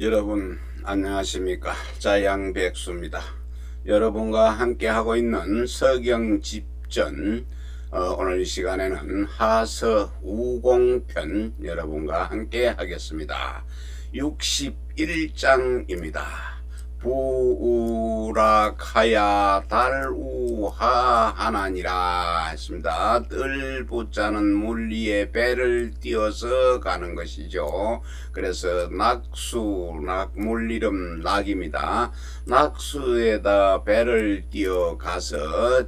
여러분 안녕하십니까? 자양백수입니다. 여러분과 함께 하고 있는 서경 집전, 오늘 이 시간에는 하서 우공편 여러분과 함께 하겠습니다. 61장입니다. 부우락하야 달우하하나니라 했습니다. 뜰부자는 물 위에 배를 띄어서 가는 것이죠. 그래서 낙수, 물 이름 낙입니다. 낙수에다 배를 띄어가서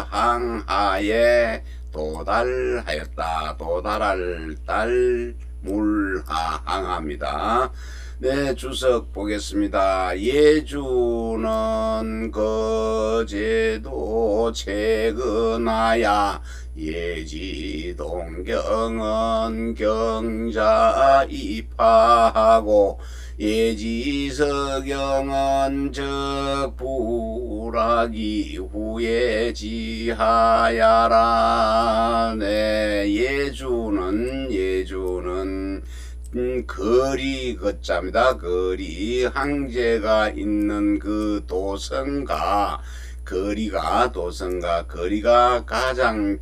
항하에 도달하였다. 도달할 달 물하항합니다. 네, 주석 보겠습니다. 예주는 거제도 최근하야 예지동경은 경자 입하하고 예지서경은 적부락이 후에 지하야라. 네, 예주는 거리 거자입니다. 거리, 항제가 있는 그 도성과 거리가 가장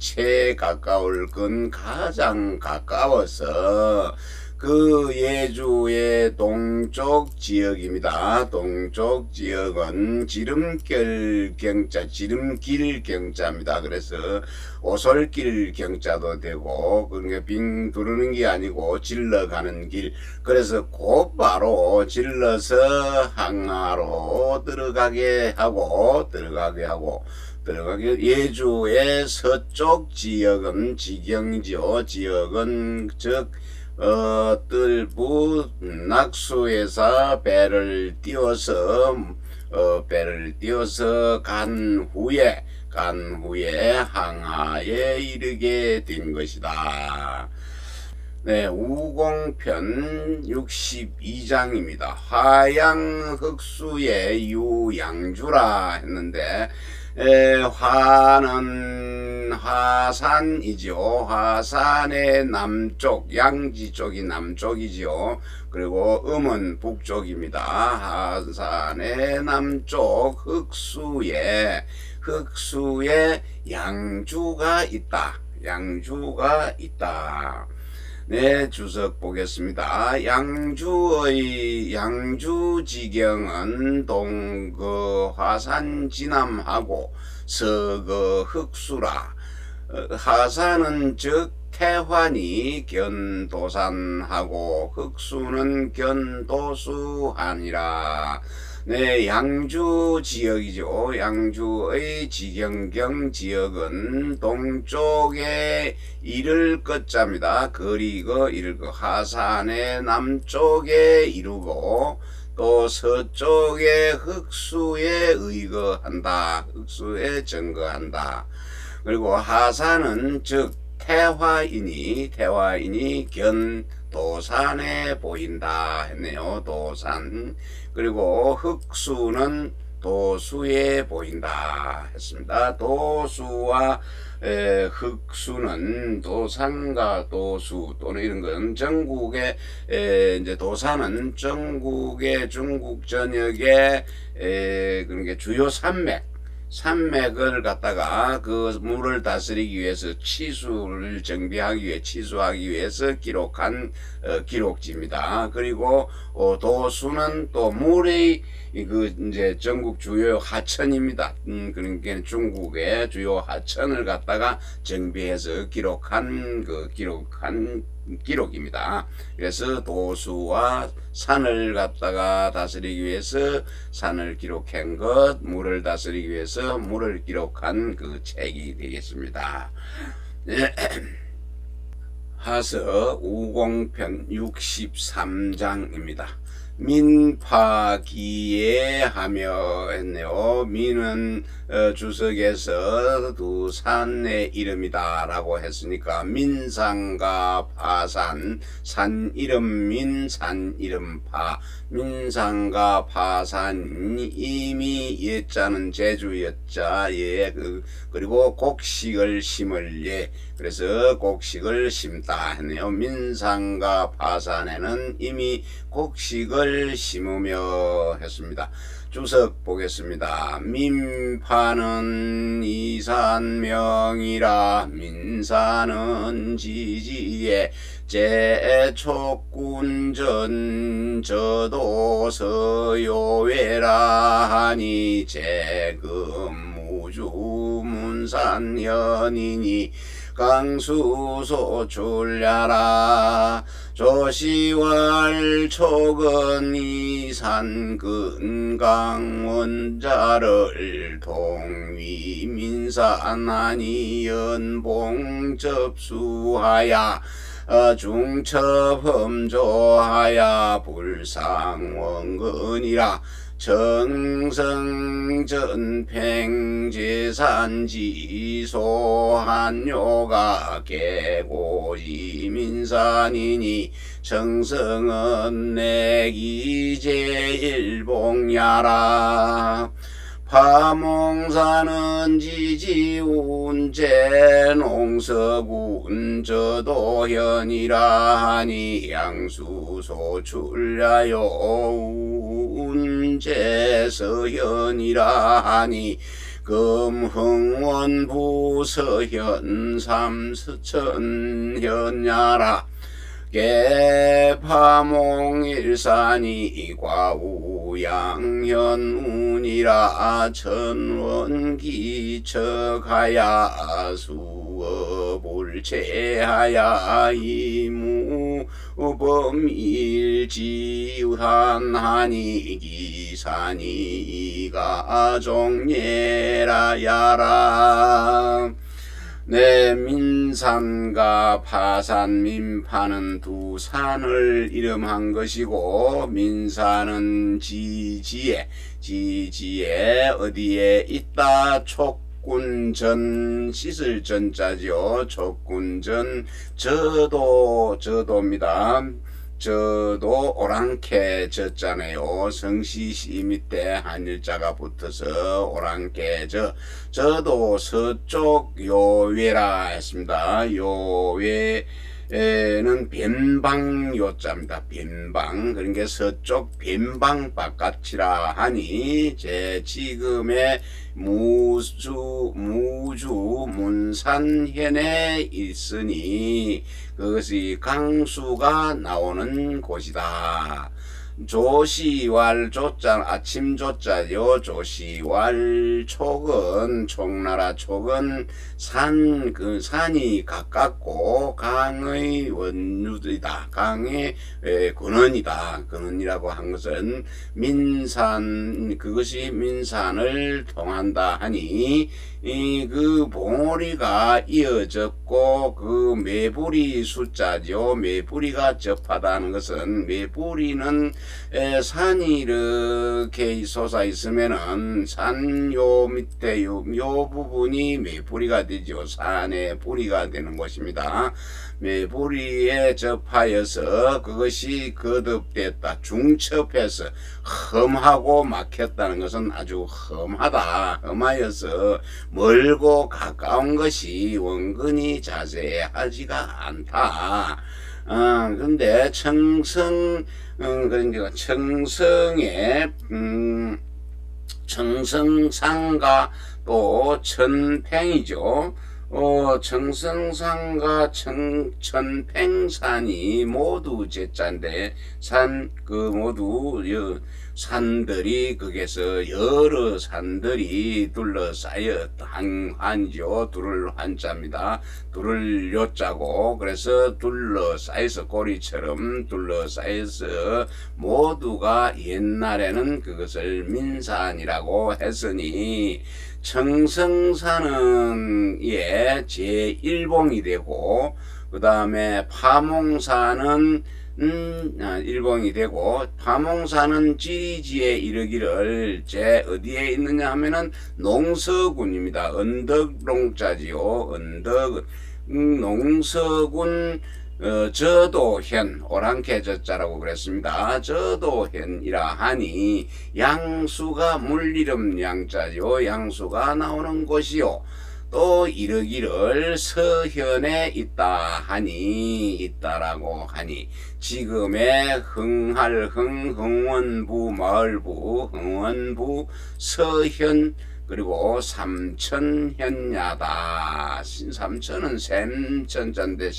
가까울 건 가장 가까워서 그 예주의 동쪽 지역입니다. 동쪽 지역은 지름길 경자입니다. 그래서 오솔길 경자도 되고, 그러니까 빙 두르는 게 아니고 질러가는 길. 그래서 곧바로 질러서 항하로 들어가게 하고 예주의 서쪽 지역은 지경지요. 지역은 즉 뜰부 낙수에서 배를 띄워서 간 후에 항하에 이르게 된 것이다. 네, 우공편 62장입니다. 화양흑수의 유양주라 했는데, 화는 화산이죠. 화산의 남쪽, 양지 쪽이 남쪽이죠. 그리고 음은 북쪽입니다. 화산의 남쪽 흑수에 양주가 있다. 네, 주석 보겠습니다. 양주지경은 화산 진암하고 서거 흑수라. 하산은 즉 태환이 견도산하고 흑수는 견도수하니라. 네, 양주 지역이죠. 양주의 지경경 지역은 동쪽에 이를 끝자입니다. 거리고 이를 거. 하산의 남쪽에 이루고 또 서쪽에 흑수에 의거한다. 흑수에 증거한다. 그리고 하산은 즉 태화인이 견도산에 보인다 했네요. 도산. 그리고 흑수는 도수에 보인다 했습니다. 도수와 흑수는 도산과 도수 또는 이런 건 전국의 이제 도산은 전국의 중국 전역의 그러니까 주요 산맥을 갖다가 그 물을 다스리기 위해서 치수하기 위해서 기록한 기록지입니다. 그리고 도수는 또 물의 그 이제 전국 주요 하천입니다. 그러니까 중국의 주요 하천을 갖다가 정비해서 기록한 기록입니다. 그래서 도수와 산을 갖다가 다스리기 위해서 산을 기록한 것, 물을 다스리기 위해서 물을 기록한 그 책이 되겠습니다. 하서 우공편 63장입니다. 민파기에 하며 했네요. 민은 주석에서 두 산의 이름이다 라고 했으니까 민산과 파산, 산 이름 민, 산 이름 파. 민산과 파산 이미 예자는 제주 여자 예, 그리고 곡식을 심을 예, 그래서 곡식을 심다 했네요. 민산과 파산에는 이미 곡식을 심으며 했습니다. 주석 보겠습니다. 민파는 이산명이라 민사는 지지에 제촉군전 저도서요외라 하니 제금무주문산현이니 강수소출야라 조시왈 촉은 이산 근강원자를 동위민산하니 연봉 접수하야 중첩험조하야 불상원근이라 정성전팽제산지소한요가 개고지민산이니 정성은 내기제일봉야라 파몽사는 지지운제 농서군 저도현이라 하니 양수소출야요 운제서현이라 하니 금흥원부서현 삼서천현야라 개파몽일산이 과우양현운이라 천원기척하야 수업을체하야 이무범일지한하니 기산이 가종예라야라. 네, 민산과 파산, 민파는 두 산을 이름한 것이고 민산은 지지에 어디에 있다 촉군전 씻을 전자지요. 촉군전 저도입니다. 저도 오랑캐 졌잖아요. 성시시 밑에 한일자가 붙어서 오랑캐 저도 서쪽 요외라 했습니다. 요외는 변방 요자입니다. 변방, 그러니까 서쪽 변방 바깥이라 하니 제 지금의 무주 문산현에 있으니 그것이 강수가 나오는 곳이다. 조시왈 조자 아침 조자요. 조시왈 촉은 촉나라 촉은 산이 가깝고 강의 원유이다. 강의 근원이다. 근원이라고 한 것은 민산, 그것이 민산을 통한다 하니 그 봉오리가 이어졌고 그 매부리 숫자죠. 매부리가 접하다는 것은 매부리는 산이 이렇게 솟아 있으면은 산 요 밑에 요 부분이 매부리가 되죠. 산의 뿌리가 되는 것입니다. 매부리에 접하여서 그것이 거듭됐다. 중첩해서 험하고 막혔다는 것은 아주 험하여서 멀고 가까운 것이 원근히 자세하지가 않다. 근데 그러니까 청성산과 또 천팽이죠. 청성산과 천팽산이 모두 제자인데 모두 산들이 거기서 여러 산들이 둘러싸여 한이죠. 둘을 한자입니다. 둘을 요자고 그래서 둘러싸여서 꼬리처럼 둘러싸여서 모두가 옛날에는 그것을 민산이라고 했으니 청성산은 제1봉이 되고 그 다음에 파몽산은 일봉이 되고, 파몽사는 지리지에 이르기를 제 어디에 있느냐 하면은 농서군입니다. 언덕롱자지요. 언덕 농서군 저도현 오랑캐 저자라고 그랬습니다. 저도현이라 하니 양수가 물이름 양자요. 양수가 나오는 곳이요. 또 이르기를 서현에 있다라고 하니 지금의 흥원부 마을부 흥원부 서현 그리고 삼천현야다. 삼천은 샘천자인데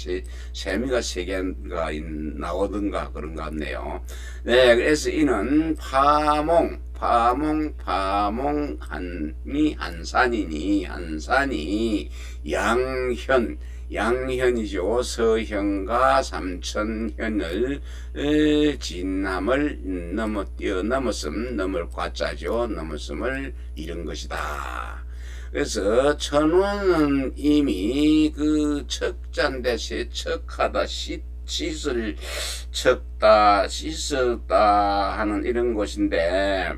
세미가 세 개가 나오든가 그런 것 같네요. 네, 그래서 이는 한산이 양현이죠. 서현과 삼천현을 진남을 넘을 과자죠. 넘었음을 이룬 것이다. 그래서 천원은 이미 그 척자인데 세척하다 씻었다 하는 이런 것인데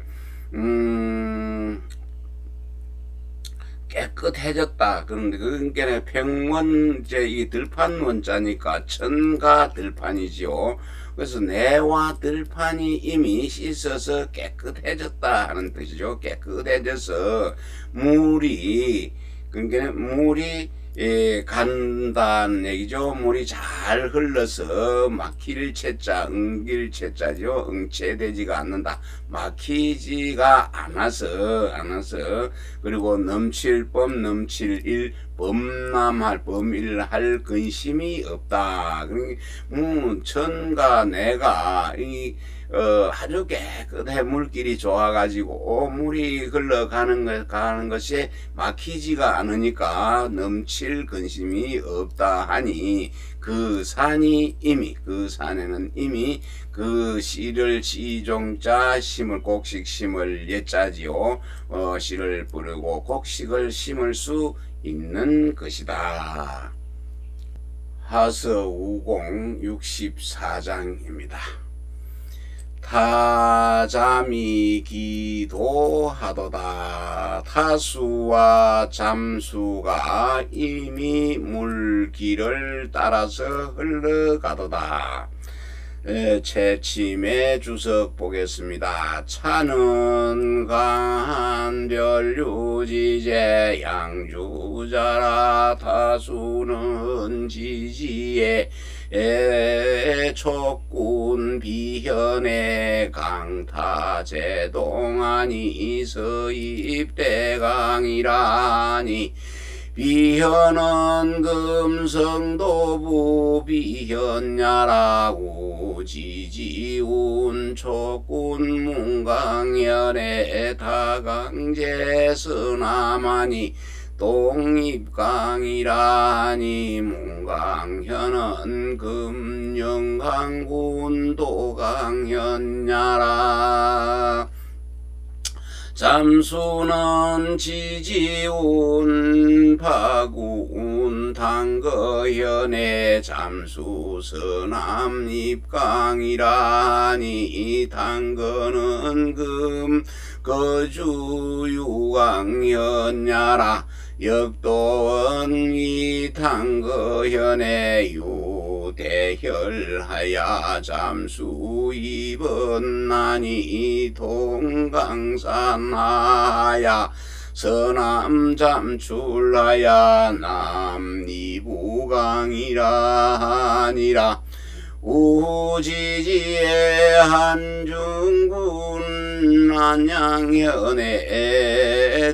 깨끗해졌다. 그런데 그게 평원 이제 이 들판 원자니까 천가 들판이지요. 그래서 내와 들판이 이미 씻어서 깨끗해졌다 하는 뜻이죠. 깨끗해져서 물이 그러니까 물이 간다는 얘기죠. 물이 잘 흘러서 막힐 채자, 응길 채자죠. 응체되지가 않는다. 막히지가 않아서 그리고 넘칠 범일할 근심이 없다. 그러니까 천가 내가 아주 깨끗해 물길이 좋아가지고 물이 흘러가는 것이 막히지가 않으니까 넘칠 근심이 없다 하니 그 산에는 이미 그 시를 시종자 심을 곡식 심을 예자지요. 시를 부르고 곡식을 심을 수 있는 것이다. 하서우공 64장입니다. 타잠이 기도하도다. 타수와 잠수가 이미 물길을 따라서 흘러가도다. 채침의 주석 보겠습니다. 차는 강한 별류지제 양주자라. 타수는 지지에 촉군 비현의 강타제동하니 서입대강이라니. 비현은 금성도부 비현야라고. 지지운 촉군 문강열의 다강제서나마니. 동입강이라니. 문강현은 금영강군 도강현야라. 잠수는 지지운 파군 당거현의 잠수서남 입강이라니. 당거는 금 거주유강현야라. 역도원 이 당거현의 유대혈하야. 잠수 입은나니 동강산하야. 서남 잠출하야. 남이부강이라니라. 우지지의 한중군 안양현의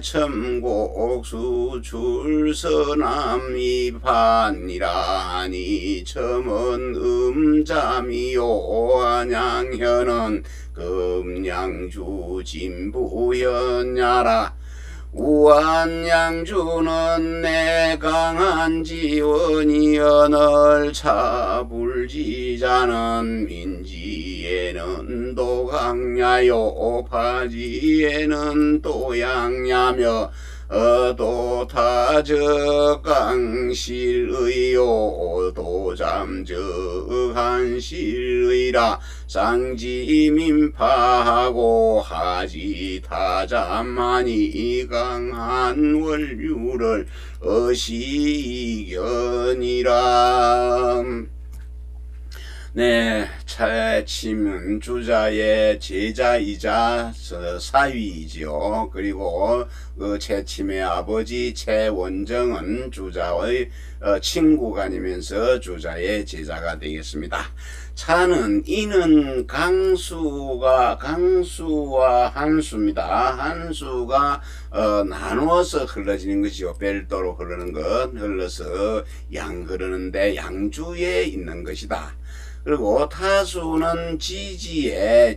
첨곡수 출서남이반이라니. 첨은 음잠이요. 안양현은 금양주 진부현야라. 우한양주는 내 강한 지원이여널 차불지자는. 민지에는 도강야요. 파지에는 도양야며 도타적 강실의요 도잠적 한실의라 상지민파하고 하지타잠하니 강한 원류를 어시견이라. 네, 채침은 주자의 제자이자 사위이지요. 그리고 그 채침의 아버지 채원정은 주자의 친구가 아니면서 주자의 제자가 되겠습니다. 차는 이는 강수와 한수입니다. 한수가 나누어서 흘러지는 것이요. 별도로 흐르는 것, 흘러서 양 흐르는데 양주에 있는 것이다. 그리고 타수는 지지에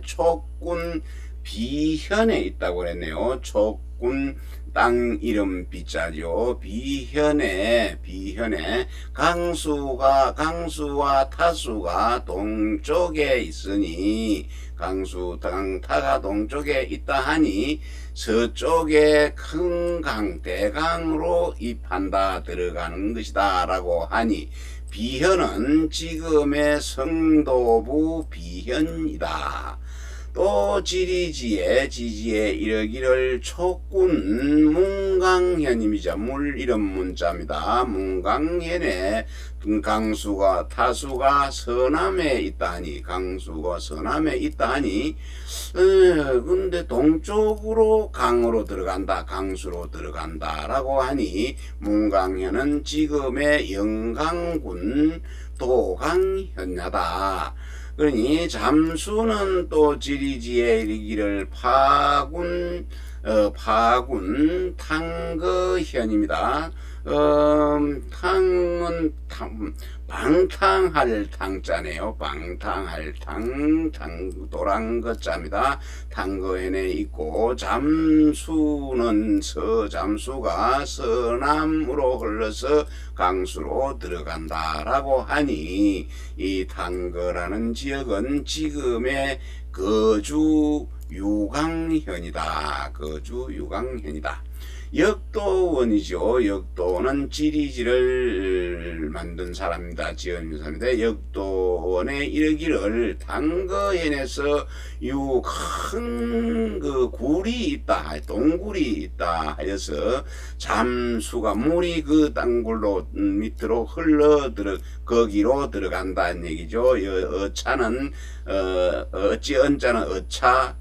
촉군 비현에 있다고 그랬네요. 촉군 땅 이름 비자죠. 비현에 강수와 타수가 동쪽에 있으니 강수 타가 동쪽에 있다 하니 서쪽에 큰 강 대강으로 입한다 들어가는 것이다 라고 하니 비현은 지금의 성도부 비현이다. 또 지지에 이르기를 촉군 문강현입니다. 물 이름 문자입니다. 문강현에 강수가 타수가 서남에 있다하니 강수가 서남에 있다하니 근데 동쪽으로 강으로 들어간다 강수로 들어간다 라고 하니 문강현은 지금의 영강군 도강현야다. 그러니 잠수는 또 지리지에 이르기를 파군 탕거현입니다. 탕은 방탕할 탕자네요. 방탕할 탕도란 것자입니다. 탕거현에 있고 잠수가 서남으로 흘러서 강수로 들어간다라고 하니 이 탕거라는 지역은 지금의 거주 유강현이다. 역도원이죠. 역도는 지리지를 만든 사람입니다. 지은 사람인데 역도원에 이르기를 당거현에서 큰 그 굴이 있다, 동굴이 있다 하여서 잠수가 물이 그 땅굴로 밑으로 거기로 들어간다는 얘기죠. 어차는 어찌 언자는 어차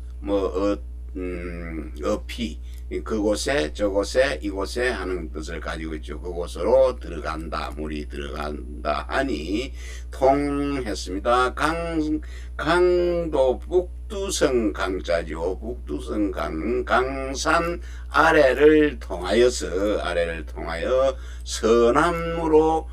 어피 그곳에 저곳에 이곳에 하는 뜻을 가지고 있죠. 그곳으로 들어간다 물이 들어간다 하니 통했습니다. 강도 북두성 강자죠. 북두성 강산 아래를 통하여 서남으로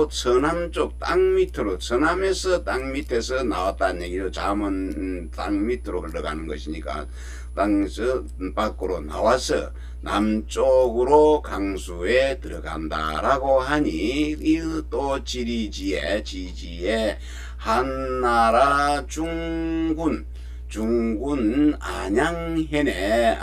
서남쪽 땅 밑으로 서남에서 땅 밑에서 나왔다는 얘기죠. 잠은 땅 밑으로 흘러가는 것이니까 땅에서 밖으로 나와서 남쪽으로 강수에 들어간다라고 하니 또 지지에 한나라 중군 안양현에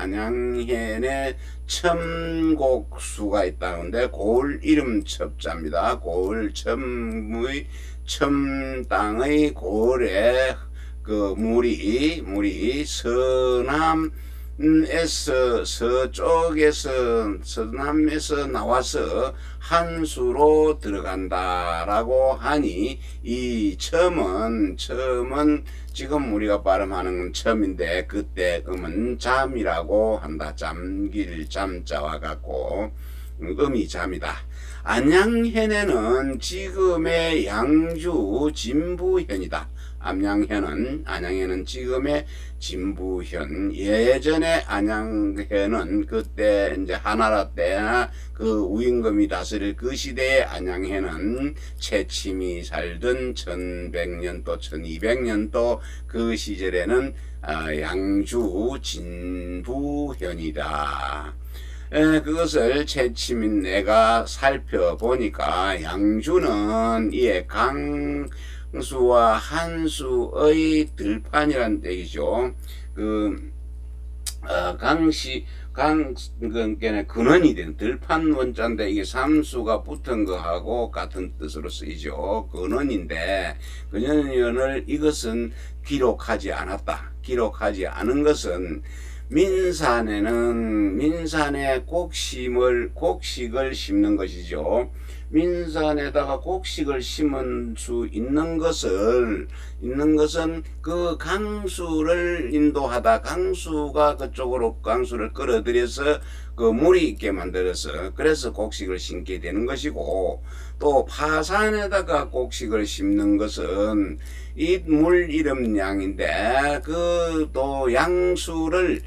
첨곡수가 있다는데 고을 이름 첩자입니다. 고을 첨의 첨 땅의 고을에 그 물이 서남에서 나와서 한수로 들어간다라고 하니 이 첨은 지금 우리가 발음하는 첨인데 그때 음은 잠이라고 한다. 잠길 잠자와 같고 음이 잠이다. 안양현에는 지금의 양주 진부현이다. 안양현은 지금의 진부현. 예전에 안양현은 그때 이제 하나라 때나 그 우임금이 다스릴 그 시대에 안양현은 채침이 살던 1100년도 1200년도 그 시절에는 양주 진부현이다. 그것을 채침인 내가 살펴보니까 양주는 이에 강수와 한수의 들판이란 얘기죠. 그러니까 근원이 된 들판 원자인데 이게 삼수가 붙은 거하고 같은 뜻으로 쓰이죠. 근원인데 근원을 이것은 기록하지 않았다. 기록하지 않은 것은 민산에 곡식을 심는 것이죠. 민산에다가 곡식을 심은 수 있는 것은 그 강수를 인도하다 강수가 그쪽으로 강수를 끌어들여서 그 물이 있게 만들어서 그래서 곡식을 심게 되는 것이고, 또 파산에다가 곡식을 심는 것은 이 물 이름 양인데 그 또 양수를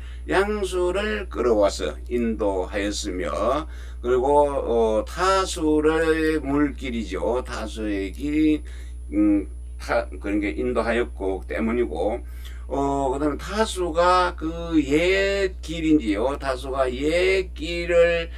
끌어와서 인도하였으며, 그리고 타수의 물길이죠. 타수의 길이 그런 게 인도하였고 때문이고, 그 다음에 타수가 그 옛 길인지요. 타수가 옛 길을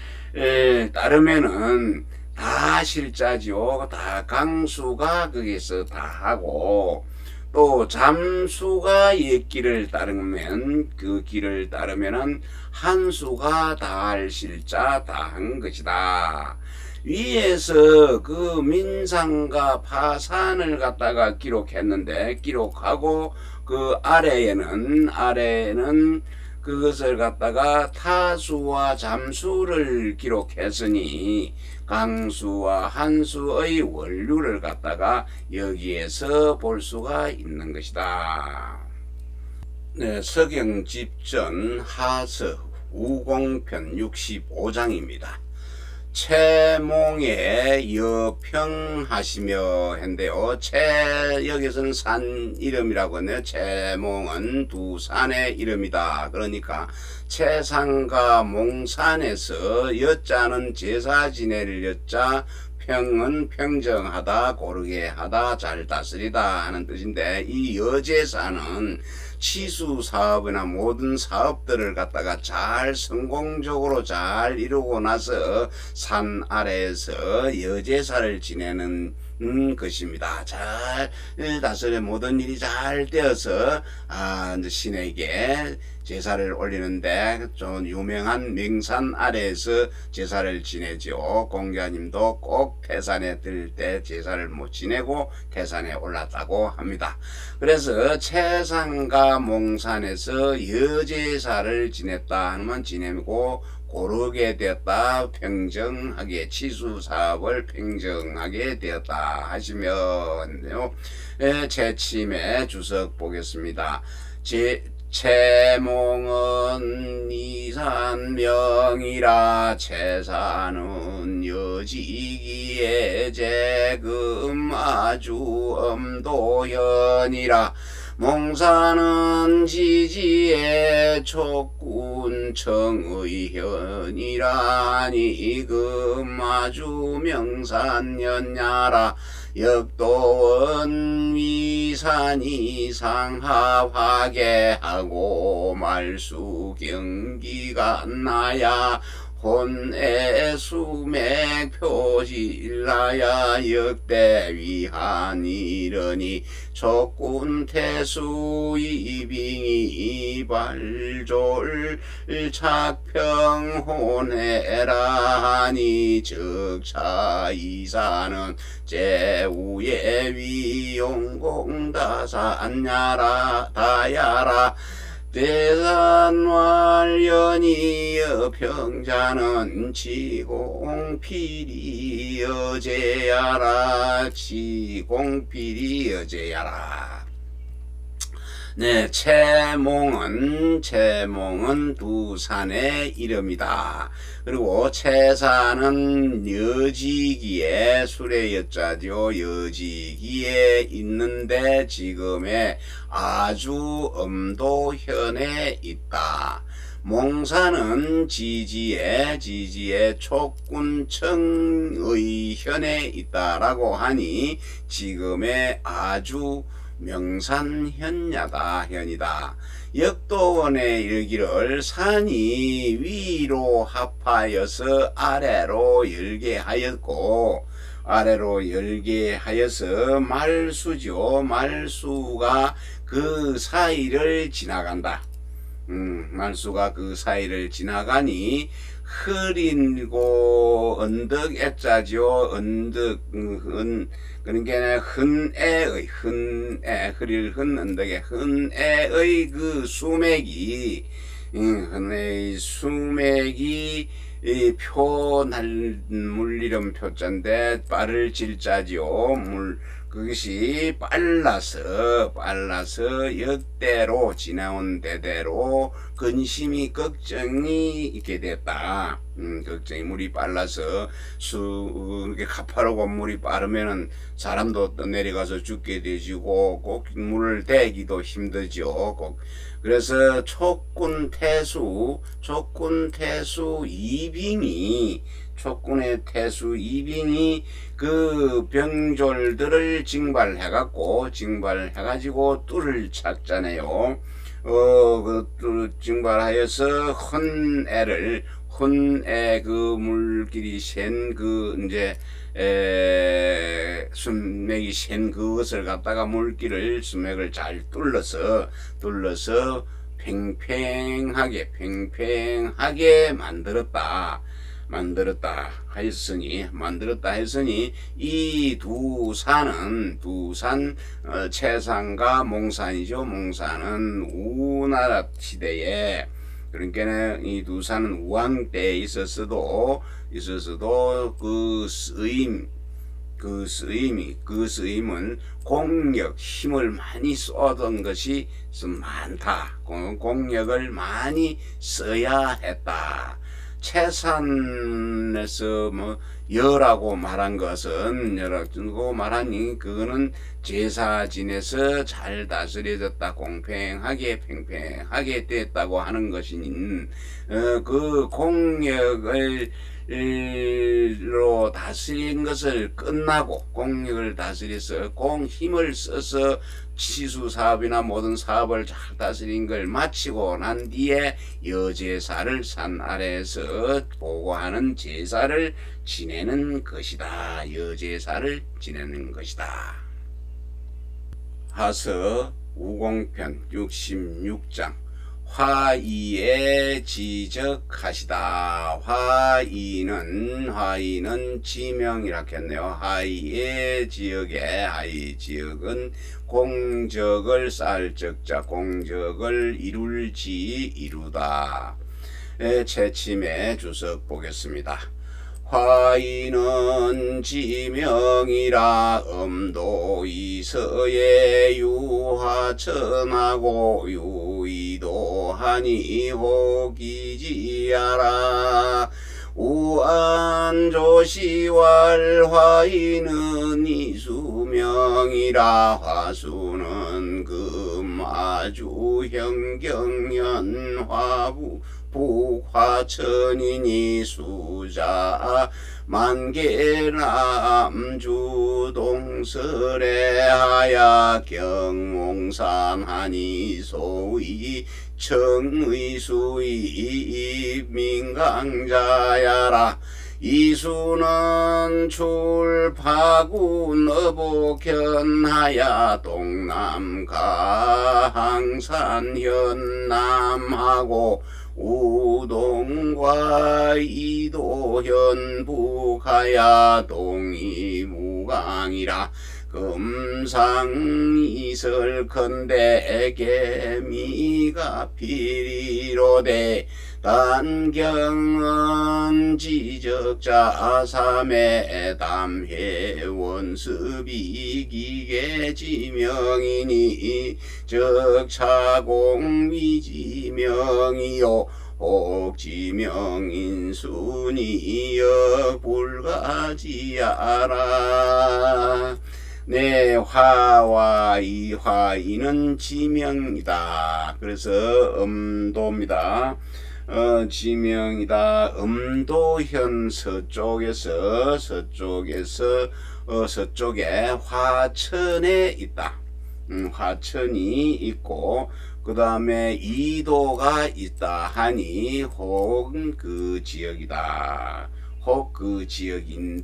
따르면은 다 실자지요. 다 강수가 거기서 다 하고, 또 잠수가 옛 길을 따르면 그 길을 따르면은 한수가 다할 실자 다 한 것이다. 위에서 그 민산과 파산을 갖다가 기록했는데, 기록하고 그 아래에는 그것을 갖다가 타수와 잠수를 기록했으니 강수와 한수의 원류를 갖다가 여기에서 볼 수가 있는 것이다. 네, 서경집전 하서 우공편 65장입니다. 채몽에 여평하시며 했는데요. 여기서는 산 이름이라고 했네요. 채몽은 두 산의 이름이다. 그러니까 채산과 몽산에서 여자는 제사 지낼 여자, 평은 평정하다, 고르게 하다, 잘 다스리다 하는 뜻인데, 이 여제사는 치수 사업이나 모든 사업들을 갖다가 잘 성공적으로 잘 이루고 나서 산 아래에서 여제사를 지내는 것입니다. 잘 다스려 모든 일이 잘 되어서 이제 신에게 제사를 올리는데 좀 유명한 명산 아래에서 제사를 지내죠. 공자님도 꼭 태산에 들 때 제사를 못 지내고 태산에 올랐다고 합니다. 그래서 채산과 몽산에서 여제사를 지냈다 하면 지내고, 고르게 되었다, 평정하게, 치수사업을 평정하게 되었다 하시면요. 채침의 주석 보겠습니다. 채몽은 이산명이라, 채산은 여지기에 재금 아주 엄도현이라, 몽산은 지지의 촉군 청의현이라니, 금아주 명산연야라, 역도원 위산이 상하하게 하고, 말수 경기가 나야 혼의 수맥 표질나야, 역대 위한이러니 촉군 태수 이빙이 발졸 착평혼해라니, 적차 이사는 제우의 위용공다산야라 다야라, 대산왈연이 여평자는 지공필이 여제야라, 지공필이 여제야라. 네, 채몽은 두 산의 이름이다. 그리고 채산은 여지기에, 술의 여자죠. 여지기에 있는데 지금의 아주 엄도현에 있다. 몽산은 지지에 촉군청의 현에 있다라고 하니, 지금의 아주 명산현야다, 현이다. 역도원에 이르기를 산이 위로 합하여서 아래로 열게 하였고, 아래로 열게 하여서 말수죠. 말수가 그 사이를 지나간다. 말수가 그 사이를 지나가니 흐리고 언덕 애자죠. 언덕 그러니까 흐릴 흔 언덕의 흔애의 그 수맥이 흔의 수맥이 이 물리름 표자인데 빠를 질자지요. 그것이 빨라서 역대로 지나온 대대로 근심이 걱정이 있게 됐다. 걱정이 물이 빨라서 이렇게 가파르고 물이 빠르면은 사람도 내려가서 죽게 되지고 꼭 물을 대기도 힘들죠. 꼭 그래서 촉군의 태수 이빙이 그 병졸들을 징발해가지고 뚫을 찾잖아요. 그 징발하여서 혼애 그 물길이 센 그 이제 순맥이 센 그것을 갖다가 순맥을 잘 뚫러서 팽팽하게 만들었다 하였으니 이 두 산은 채산과 몽산이죠. 몽산은 우나라 시대에 그러니까 이 두 산은 우왕 때에 있었어도 그 쓰임은 공력 힘을 많이 쏟은 것이 많다. 공력을 많이 써야 했다. 채산에서 여라고 말한 것은 그거는 제사 지내서 잘 다스려졌다. 팽팽하게 됐다고 하는 것인 그 공력을 로 다스린 것을 끝나고 공력을 다스려서 힘을 써서 치수 사업이나 모든 사업을 잘 다스린 걸 마치고 난 뒤에 여제사를 산 아래에서 보고하는 제사를 지내는 것이다. 여제사를 지내는 것이다. 하서 우공편 66장 화이에 지적하시다. 화이는 지명이라 했네요. 하이의 지역은 공적을 쌓을 적자, 공적을 이루다. 채침의 주석 보겠습니다. 화이는 지명이라 엄도이서에 유화천하고 유의도하니 호기지야라. 우안조시왈 화이는 이수명이라. 화수는 금아주 형경연 화부 북화천이니 수자 만개남주 동설에 하야 경몽산하니 소위 청의수이 민강자야라. 이수는 출파구 너복현하야 동남가 항산현남하고 우동과 이도현 북하야 동이무강이라. 금상이설컨대 개미가 피리로되 단경은 지적자 삼의 담회원습이 기계지명이니 적차공위지명이요 옥지명인순이 역불가지야라. 네, 이 화이는 지명이다. 그래서 음도입니다. 지명이다. 음도현 서쪽에 화천에 있다. 화천이 있고 그 다음에 이도가 있다 하니 혹 그 지역이다. 혹 그 지역인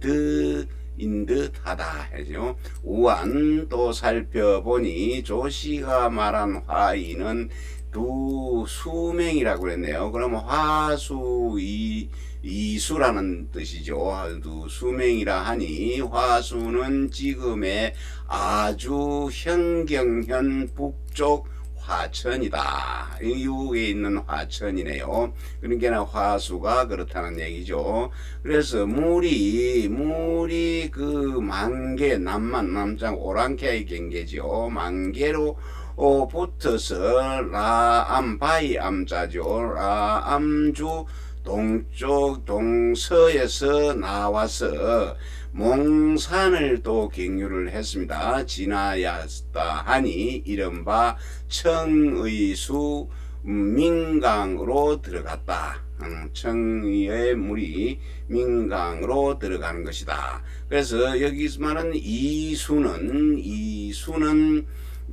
듯하다 해죠. 우안 또 살펴보니 조시가 말한 화이는 두 수맹이라고 그랬네요. 그러면 화수 이수라는 뜻이죠. 두 수맹이라 하니 화수는 지금의 아주 현경현 북쪽 화천이다. 이쪽에 있는 화천이네요. 그러니까 화수가 그렇다는 얘기죠. 그래서 물이 그 만개 남장 오랑캐의 경계죠. 만개로 붙어서 라암 바위 암자죠. 라암주 동쪽 동서에서 나와서 몽산을 또 경유를 했습니다. 지나야했다 하니 이른바 청의수 민강으로 들어갔다. 청의의 물이 민강으로 들어가는 것이다. 그래서 여기서 말하는 이수는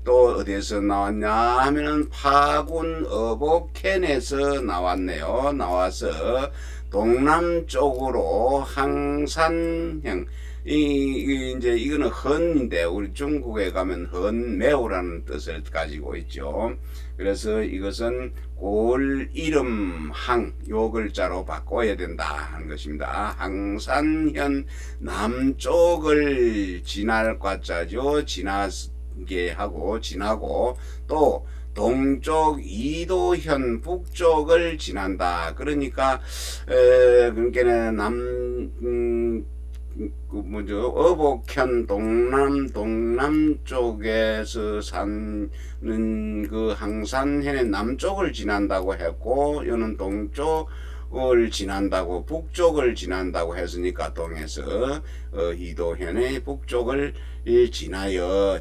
또 어디에서 나왔냐 하면은 파군 어복캔에서 나왔네요. 나와서 동남쪽으로 항산형 이제 이거는 헌인데 우리 중국에 가면 헌매우라는 뜻을 가지고 있죠. 그래서 이것은 골 이름 항 요 글자로 바꿔야 된다 하는 것입니다. 항산현 남쪽을 지날 과자죠. 지나게 하고 지나고 또 동쪽 이도현 북쪽을 지난다. 그러니까 그러니까는 어복현 동남쪽에서 사는 그 항산현의 남쪽을 지난다고 했고, 이는 동쪽을 지난다고 북쪽을 지난다고 했으니까 동에서 이도현의 북쪽을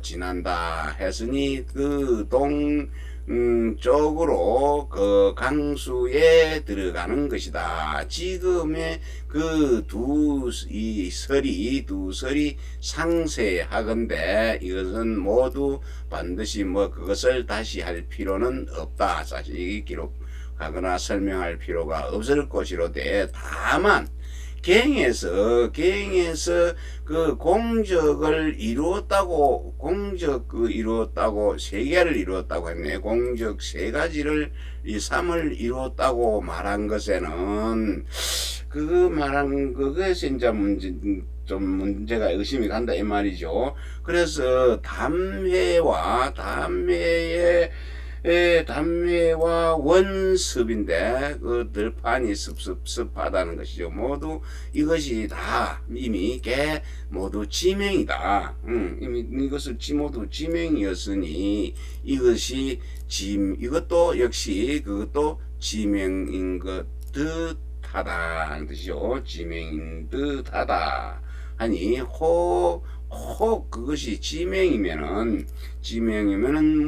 지난다 했으니 그 쪽으로 그 강수에 들어가는 것이다. 지금의 그 두 설이 상세하건대 이것은 모두 반드시 그것을 다시 할 필요는 없다. 사실 기록하거나 설명할 필요가 없을 것이로되 다만 갱에서 그 공적을 이루었다고 세 개를 이루었다고 했네. 공적 세 가지를 이 삼을 이루었다고 말한 것에는 그 말한 그것이 이제 문제가 의심이 간다 이 말이죠. 그래서 담회와 원습인데 그 들판이 습하다는 것이죠. 모두 이것이 다 이미 모두 지명이다. 이미 이것을 모두 지명이었으니 이것이 이것도 역시 그것도 지명인 것 듯하다는 뜻이죠. 지명인 듯하다 하니 그것이 지명이면은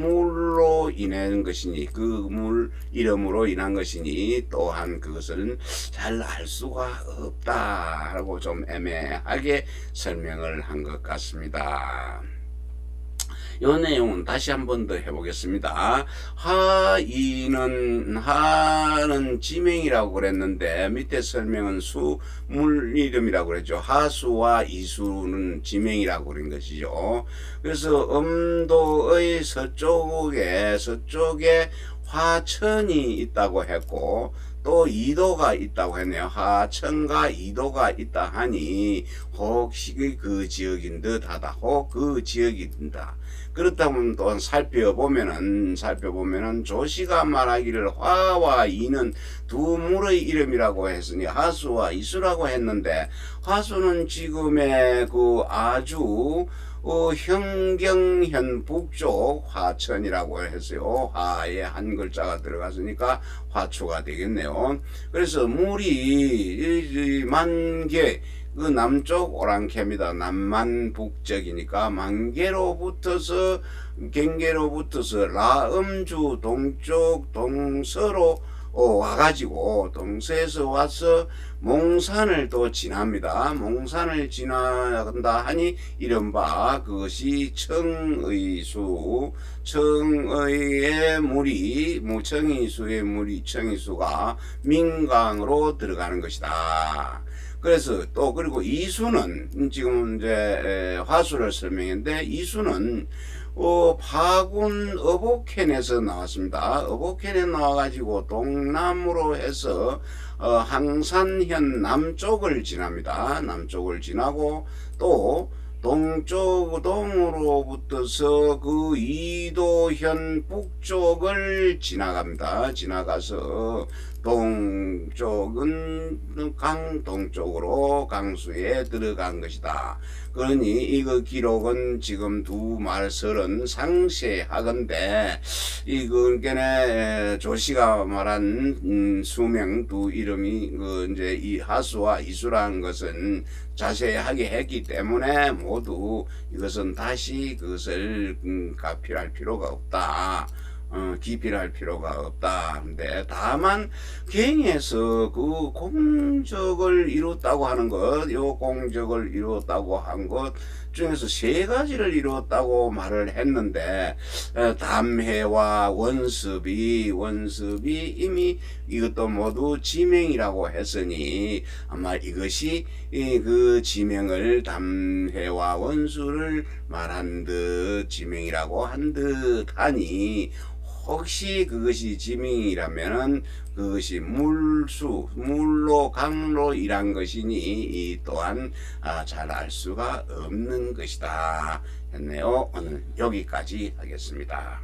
물로 인한 것이니 그 물 이름으로 인한 것이니 또한 그것은 잘 알 수가 없다라고 좀 애매하게 설명을 한 것 같습니다. 이 내용은 다시 한 번 더 해보겠습니다. 하는 지명이라고 그랬는데 밑에 설명은 물 이름이라고 그랬죠. 하수와 이수는 지명이라고 그런 것이죠. 그래서 음도의 서쪽에 화천이 있다고 했고 또 이도가 있다고 했네요. 하천과 이도가 있다 하니 혹시 그 지역인 듯하다. 혹 그 지역인다. 그렇다면 또 살펴보면은 조시가 말하기를 화와 이는 두 물의 이름이라고 했으니 하수와 이수라고 했는데 하수는 지금의 그 아주 현경현 북쪽 화천이라고 했어요. 화에 한 글자가 들어갔으니까 화초가 되겠네요. 그래서 물이 만개 그 남쪽 오랑캐입니다. 남만 북쪽이니까 만개로 붙어서 경계로 붙어서 라음주 동쪽 동서로 와가지고 동서에서 와서 몽산을 또 지납니다. 몽산을 지나간다 하니 이른바 그것이 청의의 물이 청의수가 민강으로 들어가는 것이다. 그래서 또 그리고 이수는 지금 이제 화수를 설명했는데 이수는 파군 어복현에서 나왔습니다. 어복현에 나와가지고 동남으로 해서 항산현 남쪽을 지납니다. 남쪽을 지나고 또 동으로부터서 그 이도현 북쪽을 지나갑니다. 지나가서 동쪽은 강동쪽으로 강수에 들어간 것이다. 그러니 이거 기록은 지금 두 말설은 상세하건데 이거는 조씨가 말한 수명 두 이름이 이제 이 하수와 이수라는 것은 자세하게 했기 때문에 모두 이것은 다시 그것을 가필할 필요가 없다. 기필할 필요가 없다. 근데 다만 경에서 그 공적을 이뤘다고 하는 것, 요 공적을 이뤘다고 한 것 중에서 세 가지를 이뤘다고 말을 했는데 담해와 원습이 이미 이것도 모두 지명이라고 했으니 아마 이것이 그 지명을 담해와 원수를 말한 듯 지명이라고 한 듯 하니 혹시 그것이 지명이라면은 그것이 물로 강로 일한 것이니 이 또한 잘 알 수가 없는 것이다 했네요. 오늘 여기까지 하겠습니다.